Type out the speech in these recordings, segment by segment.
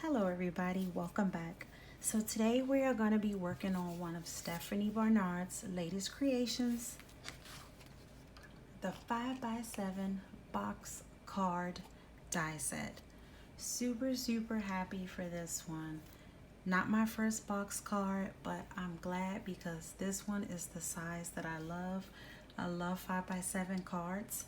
Hello everybody, welcome back. So today we are going to be working on one of Stephanie Barnard's latest creations, the 5x7 box card die set. Super happy for this one. Not my first box card, but I'm glad because this one is the size that I love. I love 5x7 cards.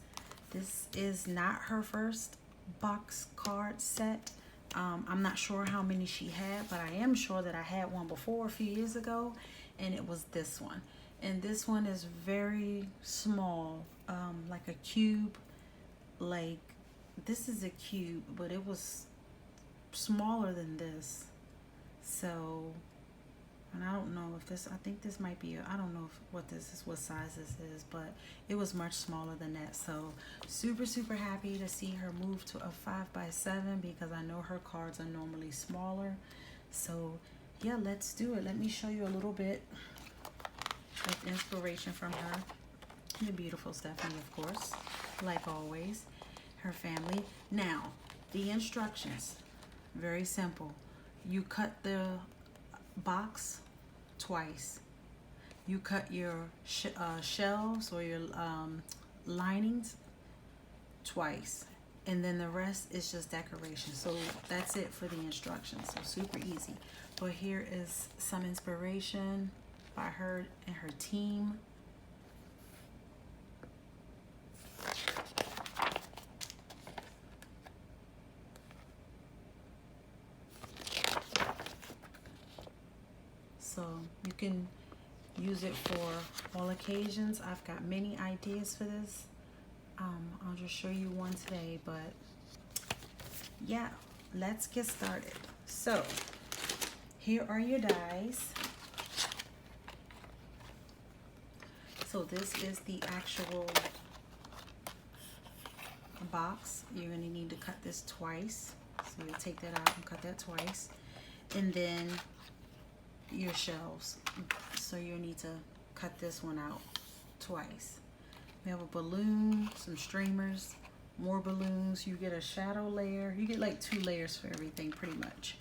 This is not her first box card set. I'm not sure how many she had, but I am sure that I had one before a few years ago, and it was this one. And this one is very small, like a cube. Like, this is a cube, but it was smaller than this. So, and I don't know if this, I think this might be, I don't know what this is, what size this is, but it was much smaller than that. So super happy to see her move to a 5x7 because I know her cards are normally smaller. So yeah, let's do it. Let me show you a little bit of inspiration from her. The beautiful Stephanie, of course, like always, her family. Now, the instructions, very simple. You cut the box twice. You cut your shelves or your linings twice, and then the rest is just decoration. So that's it for the instructions. So super easy. But here is some inspiration by her and her team. So you can use it for all occasions. I've got many ideas for this. I'll just show you one today, but yeah, let's get started. So here are your dies. So this is the actual box. You're going to need to cut this twice. So you'll take that out and cut that twice. And then your shelves. So you'll need to cut this one out twice. We have a balloon, some streamers, more balloons. You get a shadow layer. You get like 2 layers for everything pretty much.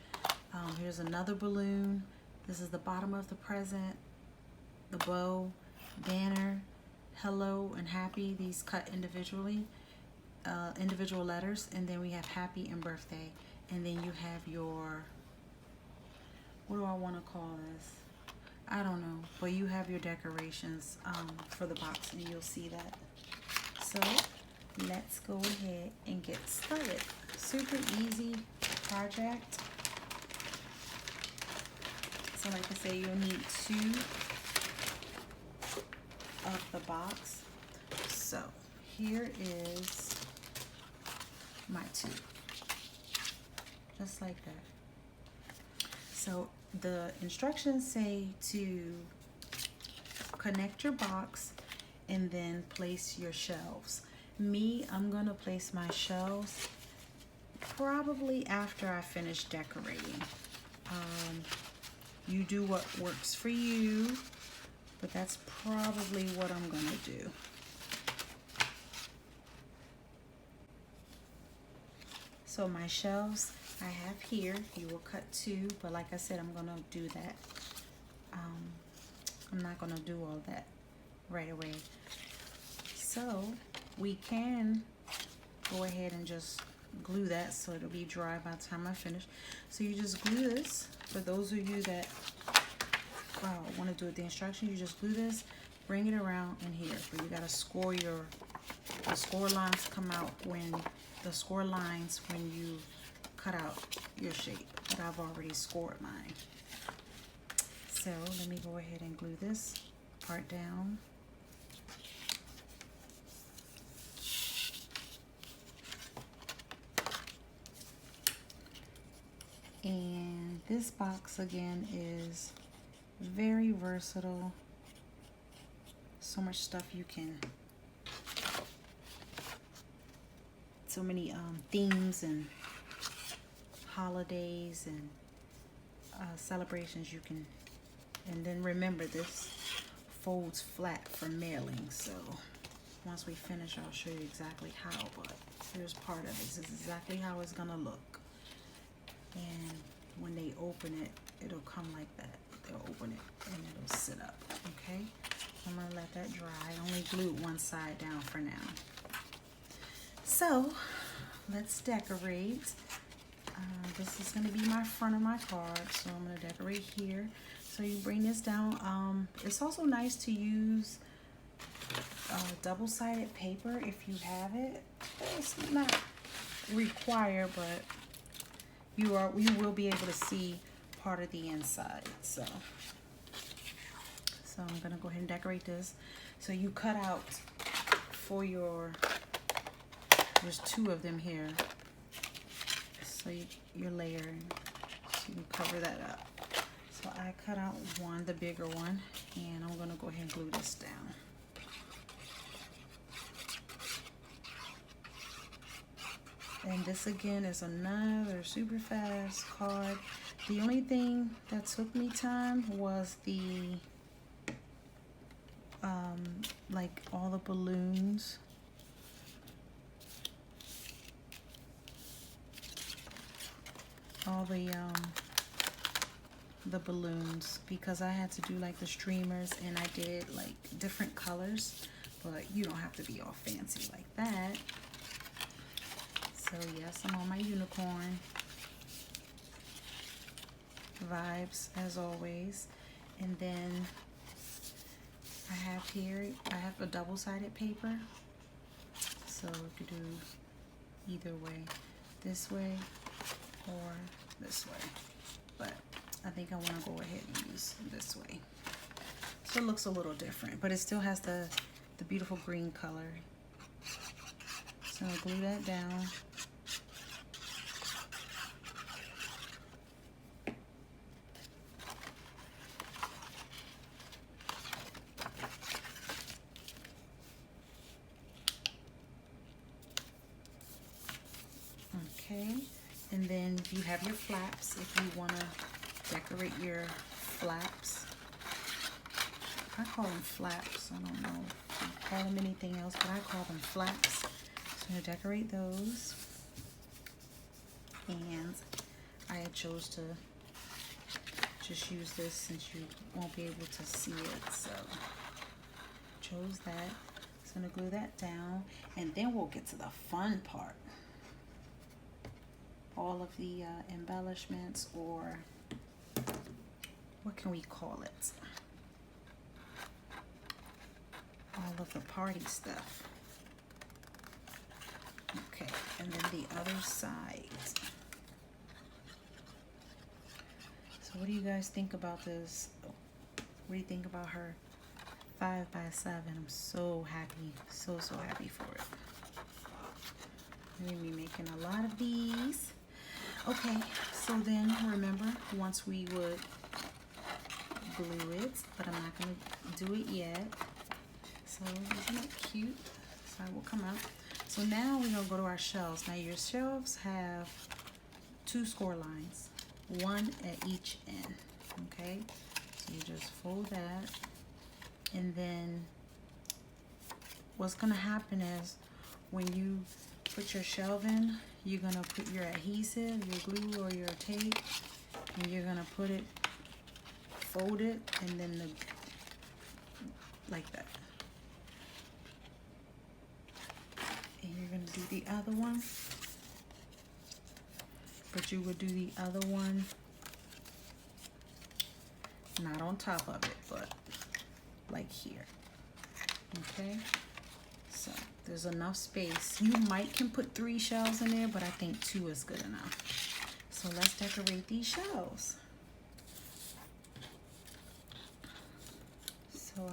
Here's another balloon. This is the bottom of the present, the bow, banner, hello, and happy. These cut individually, individual letters. And then we have happy and birthday. And then you have your, what do I want to call this? I don't know, but you have your decorations for the box, and you'll see that. So let's go ahead and get started. Super easy project. So like I say, you'll need 2 of the box. So here is my 2, just like that. So the instructions say to connect your box and then place your shelves. Me, I'm gonna place my shelves probably after I finish decorating. You do what works for you, but that's probably what I'm gonna do. So my shelves I have here, you will cut 2, but like I said, I'm gonna do that. I'm not gonna do all that right away. So we can go ahead and just glue that so it'll be dry by the time I finish. So you just glue this. For those of you that want to do it the instruction, you just glue this, bring it around in here. But you gotta score the score lines come out when the score lines when you cut out your shape, but I've already scored mine. So let me go ahead and glue this part down. And this box again is very versatile. So much stuff you can, so many themes and holidays and celebrations you can. And then remember, this folds flat for mailing. So once we finish, I'll show you exactly how, but here's part of it. This is exactly how it's gonna look. And when they open it, it'll come like that. They'll open it and it'll sit up, okay? I'm gonna let that dry. I only glued one side down for now. So let's decorate. This is gonna be my front of my card, so I'm gonna decorate here. So you bring this down. It's also nice to use double-sided paper if you have it. It's not required, but you will be able to see part of the inside. So I'm gonna go ahead and decorate this. So you cut out for there's two of them here. So you're layering, so you can cover that up. So I cut out one, the bigger one, and I'm gonna go ahead and glue this down. And this again is another super fast card. The only thing that took me time was the like all the balloons. All the balloons, because I had to do like the streamers and I did like different colors, but you don't have to be all fancy like that. So yes, I'm on my unicorn vibes as always. And then I have a double-sided paper, so you could do either way, this way or this way, but I think I want to go ahead and use this way. So it looks a little different, but it still has the beautiful green color. So I'll glue that down. Okay, and then you have your flaps if you want to decorate your flaps. I call them flaps. I don't know if you call them anything else, but I call them flaps. So I'm going to decorate those. And I chose to just use this since you won't be able to see it. So chose that. So I'm going to glue that down. And then we'll get to the fun part. All of the embellishments, or what can we call it? All of the party stuff. Okay, and then the other side. So what do you guys think about this? What do you think about her 5x7? I'm so happy, so happy for it. I'm gonna be making a lot of these. Okay, so then remember, once we would glue it, but I'm not gonna do it yet. So isn't it cute? So it will come out. So now we're gonna go to our shelves. Now your shelves have 2 score lines, 1 at each end. Okay, so you just fold that, and then what's gonna happen is when you put your shelf in, you're gonna put your adhesive, your glue, or your tape, and you're gonna put it, fold it, and then like that. And you're gonna do the other one, but you would do the other one not on top of it, but like here. Okay, so there's enough space. You can put 3 shelves in there, but I think 2 is good enough. So let's decorate these shelves. So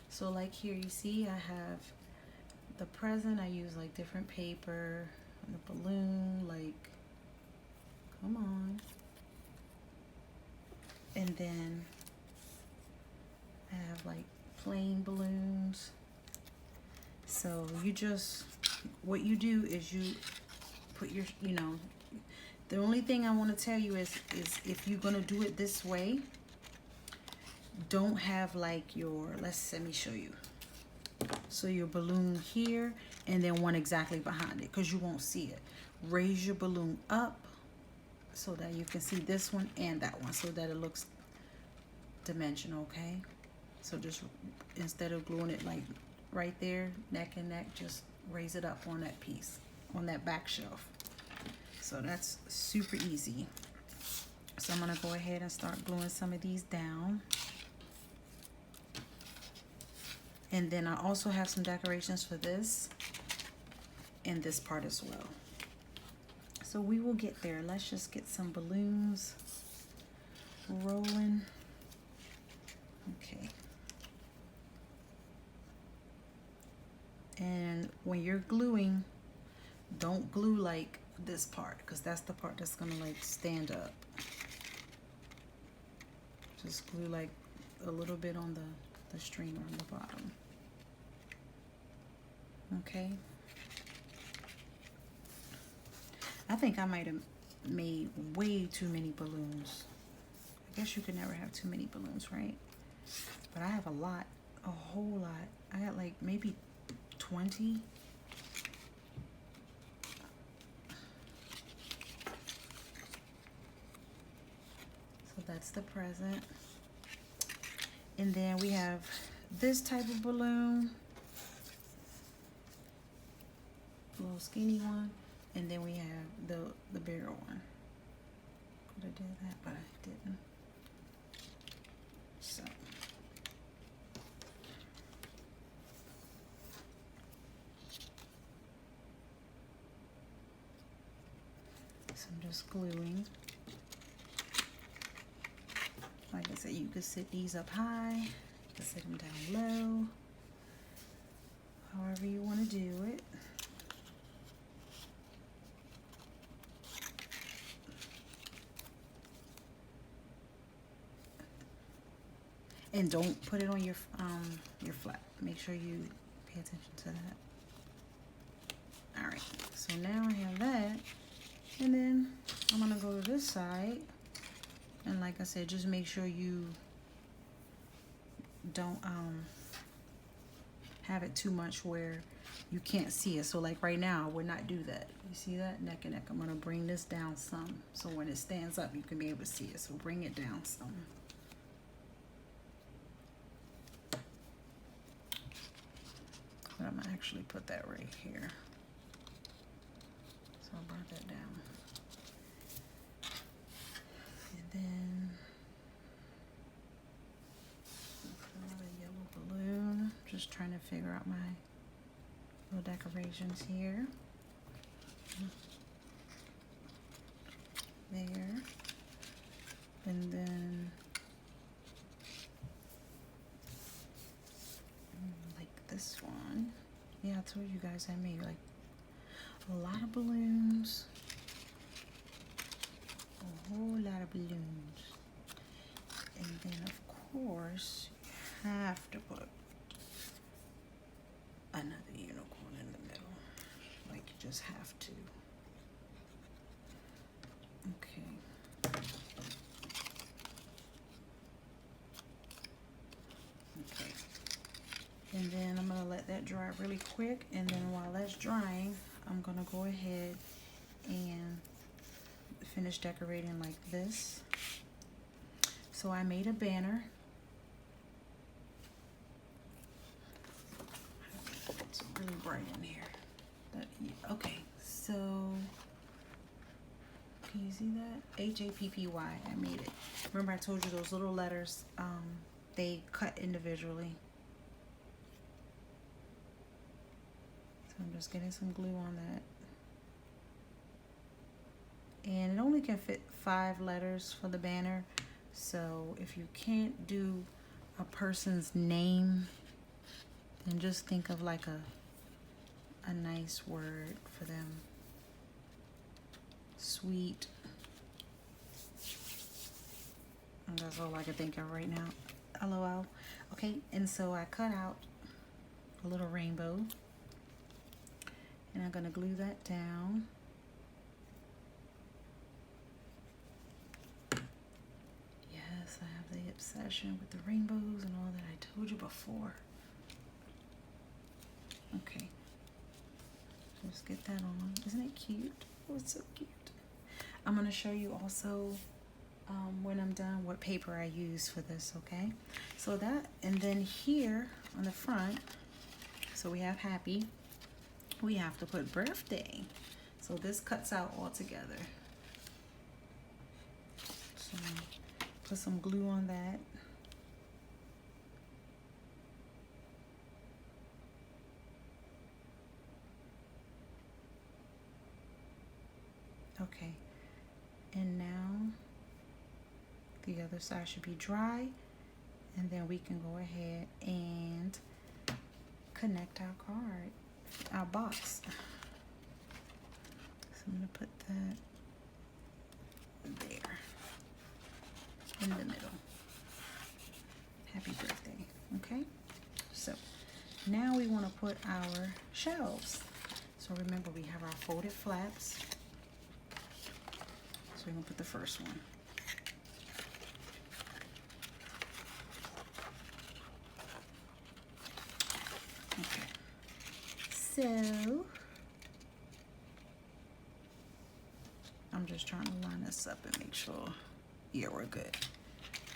so like here you see I have the present. I use like different paper, and the balloon, like, come on. And then I have like plain balloons. So what you do is you put your, the only thing I want to tell you is if you're going to do it this way, don't have like let me show you. So your balloon here and then one exactly behind it, because you won't see it. Raise your balloon up so that you can see this one and that one so that it looks dimensional, okay? So just instead of gluing it like right there, neck and neck, just raise it up on that piece, on that back shelf. So that's super easy. So I'm gonna go ahead and start gluing some of these down. And then I also have some decorations for this and this part as well. So we will get there. Let's just get some balloons rolling. Okay. And when you're gluing, don't glue like this part, because that's the part that's gonna like stand up. Just glue like a little bit on the streamer on the bottom. Okay. I think I might have made way too many balloons. I guess you could never have too many balloons, right? But I have a lot, a whole lot. I got like maybe 20. So that's the present. And then we have this type of balloon, a little skinny one. And then we have the bigger one. Could have did that, but I didn't. So I'm just gluing. Like I said, you could sit these up high, you could sit them down low, however you want to do it. And don't put it on your flat. Make sure you pay attention to that. All right, so now I have that, and then I'm gonna go to this side, and like I said, just make sure you don't have it too much where you can't see it. So like right now, I would not do that. You see that? Neck and neck. I'm gonna bring this down some, so when it stands up, you can be able to see it. So bring it down some. But I'm gonna actually put that right here. So I brought that down. And then another yellow balloon. Just trying to figure out my little decorations here. There. And then like this one. Yeah, I told you guys I made like a lot of balloons. A whole lot of balloons. And then of course you have to put another unicorn in the middle. Like you just have to. Okay. Okay. And then I'm gonna let that dry really quick, and then while that's drying, I'm gonna go ahead and finish decorating like this. So I made a banner. It's really bright in here. Okay, so can you see that? H-A-P-P-Y, I made it. Remember I told you those little letters, they cut individually. So I'm just getting some glue on that. And it only can fit 5 letters for the banner. So if you can't do a person's name, then just think of like a nice word for them. Sweet. And that's all I can think of right now. LOL. Okay, and so I cut out a little rainbow. And I'm gonna glue that down. Yes, I have the obsession with the rainbows and all that I told you before. Okay. Just get that on. Isn't it cute? Oh, it's so cute. I'm going to show you also when I'm done what paper I use for this, okay? So that, and then here on the front, so we have happy, we have to put birthday. So this cuts out all together. So put some glue on that. Okay, and now the other side should be dry, and then we can go ahead and connect our card, our box. So I'm gonna put that there in the middle. Happy birthday, okay? So now we wanna put our shelves. So remember, we have our folded flaps. So we're gonna put the first one. Okay. So I'm just trying to line this up and make sure, yeah, we're good.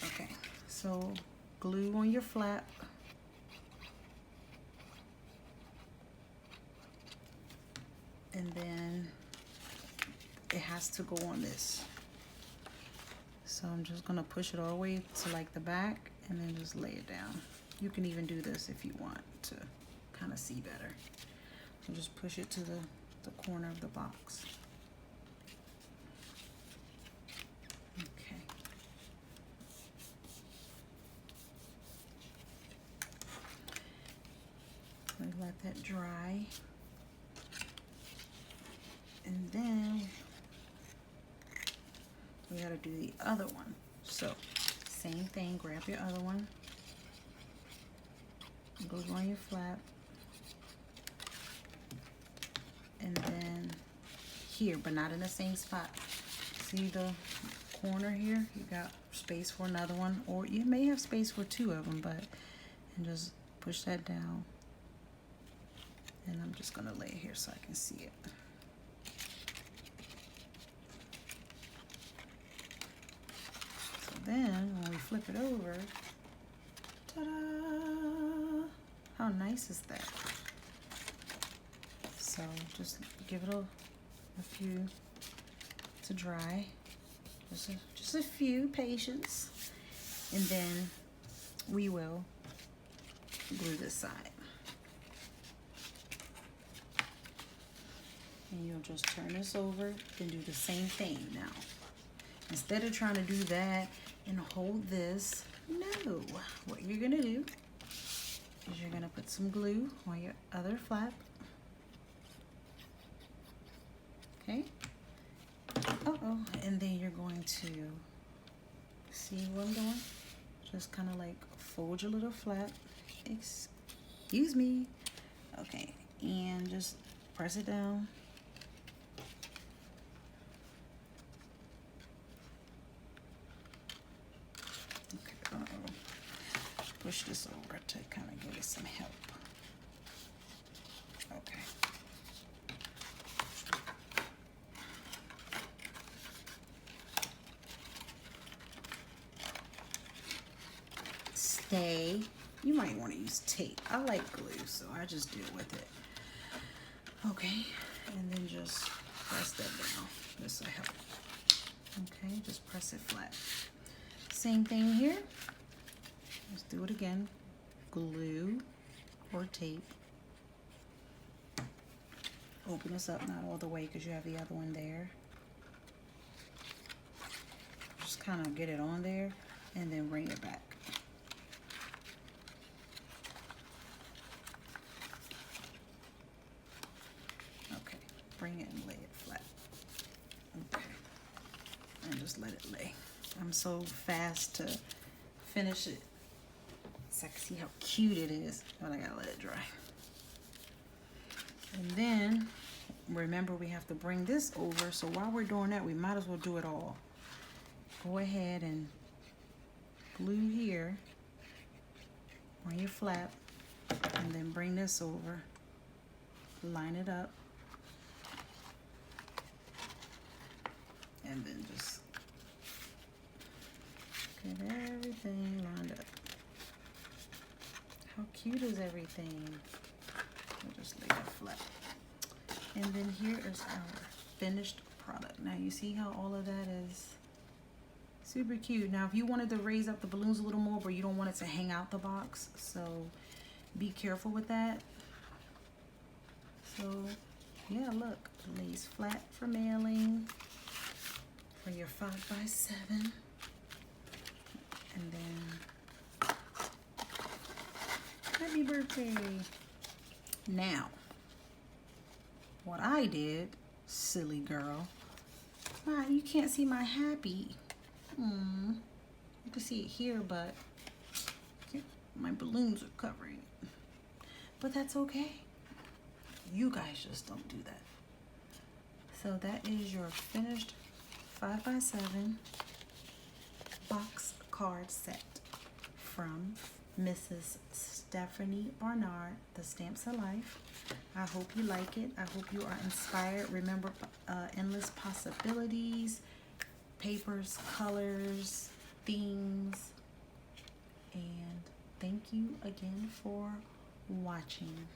Okay, so glue on your flap. And then it has to go on this. So I'm just gonna push it all the way to like the back and then just lay it down. You can even do this if you want to kind of see better. So just push it to the corner of the box. Okay. Let that dry. And then we gotta do the other one. So same thing, grab your other one, glue on your flap, and then here, but not in the same spot. See the corner here? You got space for another one, or you may have space for two of them, but, and just push that down. And I'm just gonna lay it here so I can see it. Then when we flip it over, ta-da! How nice is that? So just give it a few to dry, just a few, patience, and then we will glue this side. And you'll just turn this over and do the same thing now. Instead of trying to do that and hold this, no. What you're gonna do is you're gonna put some glue on your other flap. Okay? Uh-oh. And then you're going to, see what I'm doing? Just kind of like fold your little flap. Excuse me. Okay. And just press it down. Push this over to kind of give it some help. Okay. Stay. You might want to use tape. I like glue, so I just deal with it. Okay, and then just press that down. This will help. Okay, just press it flat. Same thing here. Let's do it again. Glue or tape. Open this up, not all the way because you have the other one there. Just kind of get it on there and then bring it back. Okay, bring it and lay it flat. Okay, and just let it lay. I'm so fast to finish it. So I can see how cute it is, but I gotta let it dry. And then, remember we have to bring this over, so while we're doing that, we might as well do it all. Go ahead and glue here on your flap, and then bring this over, line it up, and and then just get everything lined up. How cute is everything? I'll just lay it flat. And then here is our finished product. Now you see how all of that is super cute. Now if you wanted to raise up the balloons a little more, but you don't want it to hang out the box, so be careful with that. So yeah, look, lays flat for mailing for your 5x7. And then happy birthday. Now, what I did, silly girl. Wow, you can't see my happy. You can see it here, but my balloons are covering it. But that's okay. You guys just don't do that. So that is your finished 5x7 box card set from Mrs. Stephanie Barnard, The Stamps of Life. I hope you like it. I hope you are inspired. Remember, endless possibilities, papers, colors, themes. And thank you again for watching.